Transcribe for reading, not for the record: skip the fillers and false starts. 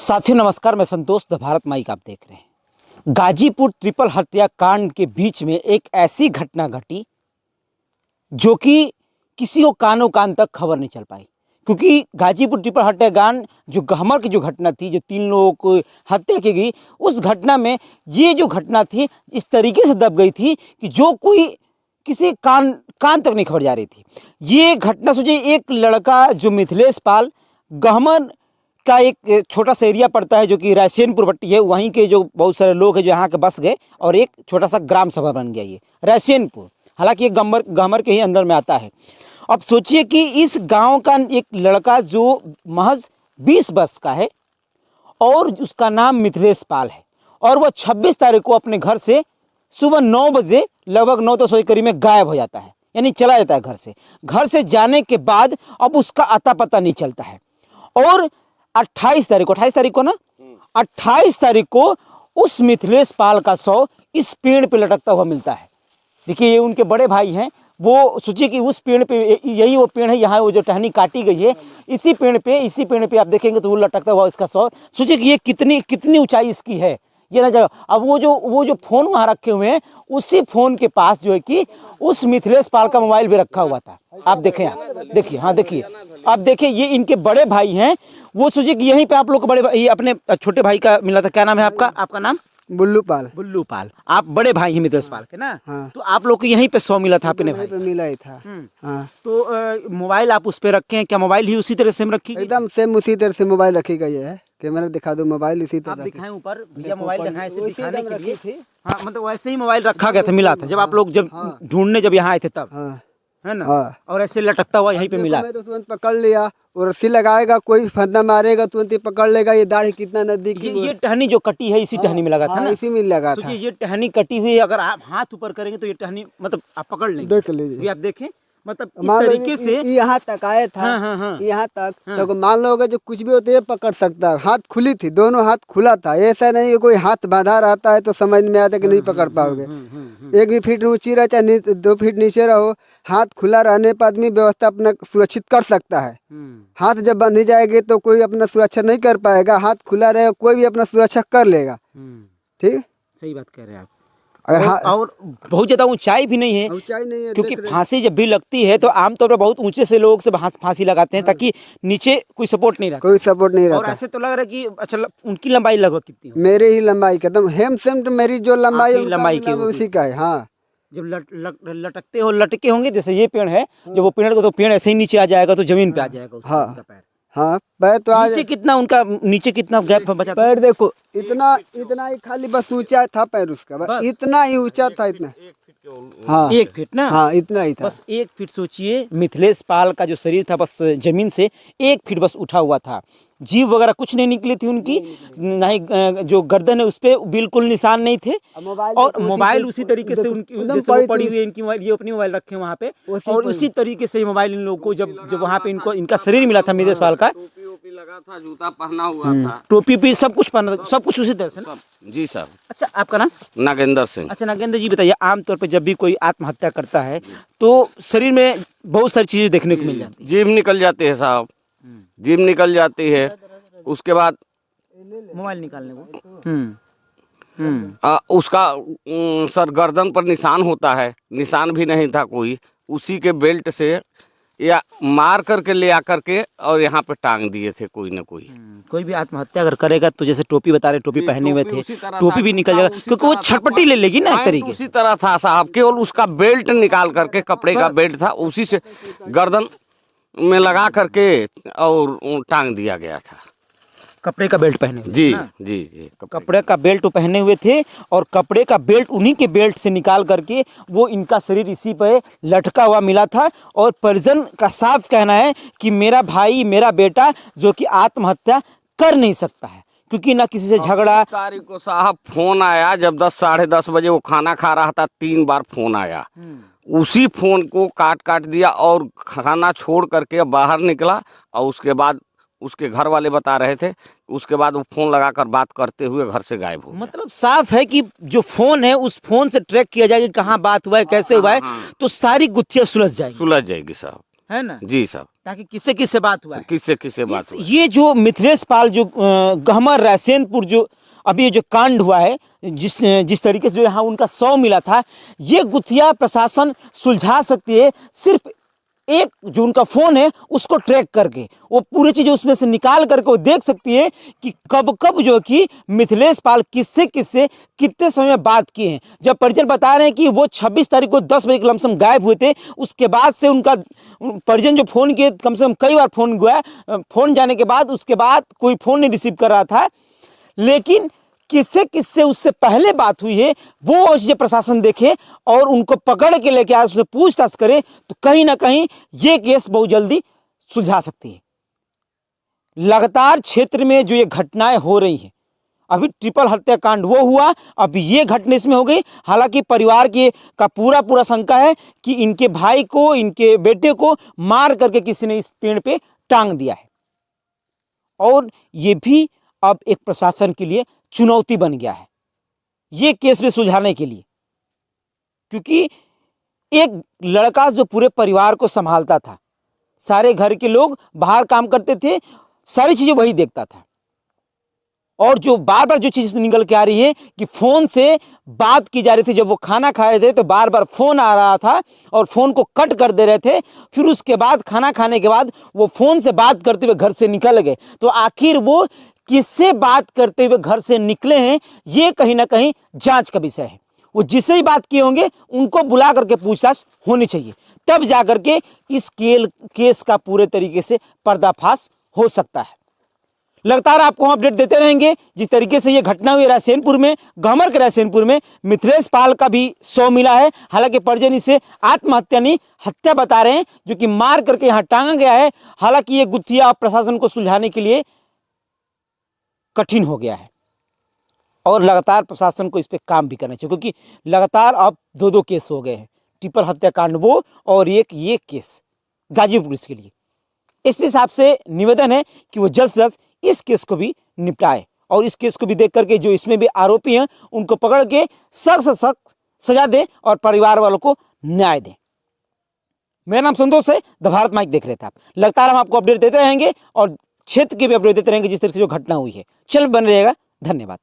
साथियों नमस्कार, मैं संतोष द भारत माइक आप देख रहे हैं। गाजीपुर ट्रिपल हत्याकांड के बीच में एक ऐसी घटना घटी जो कि किसी को कानों कान तक खबर नहीं चल पाई, क्योंकि गाजीपुर ट्रिपल हत्याकांड जो गहमर की जो घटना थी, जो 3 लोगों को हत्या की गई, उस घटना में ये जो घटना थी इस तरीके से दब गई थी कि जो कोई किसी कान तक नहीं खबर जा रही थी। ये घटना सोचिए, एक लड़का जो मिथिलेश पाल गहमर का एक छोटा सा एरिया पड़ता है जो कि रायसेनपुर पट्टी है, वहीं के जो बहुत सारे लोग हैं जो यहाँ के बस गए और एक छोटा सा ग्राम सभा बन गया ये रायसेनपुर। हालांकि ये गहमर के ही अंदर में आता है। अब सोचिए कि इस गांव का एक लड़का जो महज 20 वर्ष का है और उसका नाम मिथिलेश पाल है, और वह 26 तारीख को अपने घर से सुबह 9 बजे लगभग 9-10 बजे करीब में गायब हो जाता है, यानी चला जाता है घर से। घर से जाने के बाद अब उसका अता पता नहीं चलता है, और 28 तारीख को ना 28 तारीख को उस मिथिलेश पाल का शव इस पेड़ पे लटकता हुआ मिलता है। देखिए, ये उनके बड़े भाई हैं। वो सोचिए कि उस पेड़ पे, यही वो पेड़ है, यहाँ वो जो टहनी काटी गई है, इसी पेड़ पे आप देखेंगे तो वो लटकता हुआ इसका शव। सोचिए कि ये कितनी ऊंचाई इसकी है ये ना जाओ। अब वो जो फोन वहाँ रखे हुए हैं, उसी फोन के पास जो है कि उस मिथिलेश पाल का मोबाइल भी रखा हुआ था। आप देखें, देखिए, हाँ देखिए, आप देखिए, ये इनके बड़े भाई हैं। वो सोचिए कि यहीं पे आप लोग को बड़े भाई, अपने छोटे भाई का मिला था। क्या नाम है आपका नाम? बुल्लू पाल। आप बड़े भाई हैं मिथिलेश पाल के ना? हाँ। तो आप लोग को यहीं पे 100 मिला था अपने भाई पे मिला ही था। हाँ। तो मोबाइल आप उस पे रखे हैं क्या? मोबाइल ही उसी तरह से रखी गई? एकदम सेम उसी तरह से मोबाइल रखी गई है। कैमरा दिखा दो, मोबाइल इसी तरह आप दिखाएं ऊपर भैया, मोबाइल दिखाएं ऐसे उसी दिखाने एकदम के लिए। रखी थी। हाँ, मतलब वैसे ही मोबाइल रखा गया था, मिला था जब आप लोग जब ढूंढने जब यहाँ आए थे तब, हाँ। है ना? हाँ। और ऐसे लटकता हुआ यहीं पे मिला। मैं तो तुरंत पकड़ लिया, और रस्सी लगाएगा, कोई फंदा मारेगा तुरंत ही पकड़ लेगा। ये दाढ़ी कितना नजदीक ये टहनी जो कटी है इसी टहनी में लगा था ना? इसी में लगा था। ये टहनी कटी हुई है, अगर आप हाथ ऊपर करेंगे तो ये टहनी मतलब आप पकड़ लेंगे। देख लीजिए, आप देखें, मतलब इस तरीके से यहाँ तक आया था। हाँ। यहाँ तक तो मान लो जो कुछ भी होते है पकड़ सकता है। हाथ खुली थी, दोनों हाथ खुला था। ऐसा नहीं कि कोई हाथ बांधा रहता है तो समझ में आता कि नहीं पकड़ पाओगे। 1 भी फीट ऊंची रहे चाहे 2 फीट नीचे रहो, हाथ खुला रहने पर आदमी व्यवस्था अपना सुरक्षित कर सकता है। हाथ जब बंधी जाएगी तो कोई अपना सुरक्षा नहीं कर पाएगा। हाथ खुला रहेगा, कोई भी अपना सुरक्षा कर लेगा। ठीक, सही बात कह रहे हैं आप। अगर और बहुत ज्यादा ऊंचाई भी नहीं है, ऊंचाई नहीं है, क्योंकि फांसी जब भी लगती है तो आमतौर पर बहुत ऊंचे से लोग से फांसी लगाते हैं ताकि नीचे कोई सपोर्ट नहीं रहता। कोई सपोर्ट नहीं और रहता। ऐसे तो लग रहा है कि अच्छा, उनकी लंबाई लगभग कितनी होगी? मेरे ही लंबाई एकदम हेम सेम, मेरी जो लंबाई है लंबाई की उसी का है। हाँ, जब लटके होंगे, जैसे ये पेड़ है, जब वो पेड़ को, तो पेड़ ऐसे ही नीचे आ जाएगा तो जमीन पे आ जाएगा हाँ। उनका पैर। हाँ, पैर तो आज नीचे कितना गैप बचा? पैर देखो, इतना ही खाली बस ऊंचा था पैर उसका, बस इतना ही ऊंचा था। इतना, हाँ 1 फीट ना? हाँ, इतना ही था। बस 1 फीट। सोचिए, मिथिलेश पाल का जो शरीर था बस जमीन से 1 फीट बस उठा हुआ था। जीव वगैरह कुछ नहीं निकली थी उनकी, ना ही जो गर्दन है उस पे बिल्कुल निशान नहीं थे। और मोबाइल उसी तरीके से उनकी जैसे वो पड़ी हुई है, इनकी मोबाइल, ये अपनी मोबाइल रखे वहाँ पे, और उसी तरीके से मोबाइल इन लोगों को जब वहाँ पे इनका शरीर मिला था मिथिलेश पाल का, टोपी लगा था, जूता पहना हुआ था, टोपी भी सब कुछ पहना था, सब कुछ उसी तरह से ना? जी सर। अच्छा, आपका नाम? नागेंद्र सिंह। अच्छा, नागेंद्र जी बताइए, आमतौर पे जब भी कोई आत्महत्या करता है तो शरीर में बहुत सारी चीजें देखने को मिल जाती है। जीभ निकल जाती है साहब, जीभ निकल जाती है। उसके बाद मोबाइल निकालने को उसका सर गर्दन पर निशान होता है, निशान भी नहीं था कोई। उसी के बेल्ट से या मार करके ले आकर के और यहाँ पे टांग दिए थे कोई ना कोई। कोई भी आत्महत्या अगर करेगा तो जैसे टोपी बता रहे, टोपी पहने हुए थे, टोपी भी निकल जाएगा क्योंकि वो छटपटी ले लेगी ना एक तरीके। उसी तरह था साहब, केवल उसका बेल्ट निकाल करके, कपड़े का बेल्ट था, उसी से गर्दन में लगा करके और टांग दिया गया था। कपड़े का बेल्ट पहने हुए? जी, कपड़े का बेल्ट पहने हुए थे, और कपड़े का बेल्ट उन्हीं के बेल्ट से निकाल करके वो इनका शरीर इसी पे लटका हुआ मिला था। और परिजन का साफ कहना है कि मेरा भाई, मेरा बेटा जो कि आत्महत्या कर नहीं सकता है, क्योंकि ना किसी से झगड़ा। तारीख को साहब फोन आया, जब 10 साढ़े 10 बजे वो खाना खा रहा था, 3 बार फोन आया। उसी फोन को काट दिया और खाना छोड़ करके बाहर निकला, और उसके बाद उसके घर वाले बता रहे थे, उसके बाद वो फोन लगाकर बात करते हुए घर से गायब हो गया। मतलब साफ है कि जो फोन है उस फोन से ट्रैक किया जाएगा कहाँ बात हुआ है, कैसे हुआ है, तो सारी गुत्थियां सुलझ जाएगी साहब। है ना, जी साहब। ताकि किससे किससे बात हुआ है। किससे किससे बात हुई? ये जो मिथिलेश पाल जो गहमर रायसेनपुर जो अभी ये जो कांड हुआ है, जिस तरीके से जो यहाँ उनका 100 मिला था, ये गुथिया प्रशासन सुलझा सकती है सिर्फ एक जो उनका फोन है उसको ट्रैक करके। वो पूरी चीजें उसमें से निकाल करके वो देख सकती है कि कब कब जो कि मिथिलेश पाल किससे किससे कितने समय में बात किए हैं। जब परिजन बता रहे हैं कि वो 26 तारीख को 10 बजे के लमसम गायब हुए थे, उसके बाद से उनका परिजन जो फोन किए कम से कम कई बार फोन हुआ, फोन जाने के बाद उसके बाद कोई फोन नहीं रिसीव कर रहा था, लेकिन किससे किससे उससे पहले बात हुई है वो चीजें प्रशासन देखे और उनको पकड़ के लेके आए, उससे पूछताछ करे, तो कहीं ना कहीं ये केस बहुत जल्दी सुलझा सकती है। लगातार क्षेत्र में जो ये घटनाएं हो रही हैं, अभी ट्रिपल हत्याकांड वो हुआ, अब ये घटना इसमें हो गई। हालांकि परिवार के का पूरा शंका है कि इनके भाई को, इनके बेटे को मार करके किसी ने इस पेड़ पे टांग दिया है। और ये भी अब एक प्रशासन के लिए चुनौती बन गया है ये केस में सुलझाने के लिए, क्योंकि एक लड़का जो पूरे परिवार को संभालता था, सारे घर के लोग बाहर काम करते थे, सारी चीजें वही देखता था, और जो बार बार जो चीज निकल के आ रही है कि फोन से बात की जा रही थी, जब वो खाना खा रहे थे तो बार बार फोन आ रहा था और फोन को कट कर दे रहे थे, फिर उसके बाद खाना खाने के बाद वो फोन से बात करते हुए घर से निकल गए। तो आखिर वो किससे बात करते हुए घर से निकले हैं, ये कहीं ना कहीं जांच का विषय है। वो जिससे ही बात किए होंगे उनको बुला करके पूछताछ होनी चाहिए, तब जाकर के इस केस का पूरे तरीके से पर्दाफाश हो सकता है। लगातार आपको हम अपडेट देते रहेंगे। जिस तरीके से ये घटना हुई रायसेनपुर में, गहमर के रायसेनपुर में, मिथिलेश पाल का भी 100 मिला है। हालांकि परिजन इसे आत्महत्या नहीं हत्या बता रहे हैं, जो कि मार करके यहाँ टांगा गया है। हालांकि ये गुत्थिया प्रशासन को सुलझाने के लिए कठिन हो गया है और लगातार प्रशासन को इस पर काम भी करना चाहिए, क्योंकि लगातार अब 2 केस हो गए हैं, ट्रिपल हत्याकांड वो और एक ये केस गाजीपुर पुलिस के लिए। एसपी साहब से निवेदन है कि वो जल्द से जल्द इस केस को भी निपटाए और इस केस को भी देख करके जो इसमें भी आरोपी हैं उनको पकड़ के सख्त से सख्त सजा दे और परिवार वालों को न्याय दे। मेरा नाम संतोष है, द भारत माइक देख रहे थे आप। लगातार हम आपको अपडेट देते रहेंगे और क्षेत्र के भी अपडेट देते रहेंगे जिस तरह से जो घटना हुई है। चल बन रहेगा। धन्यवाद।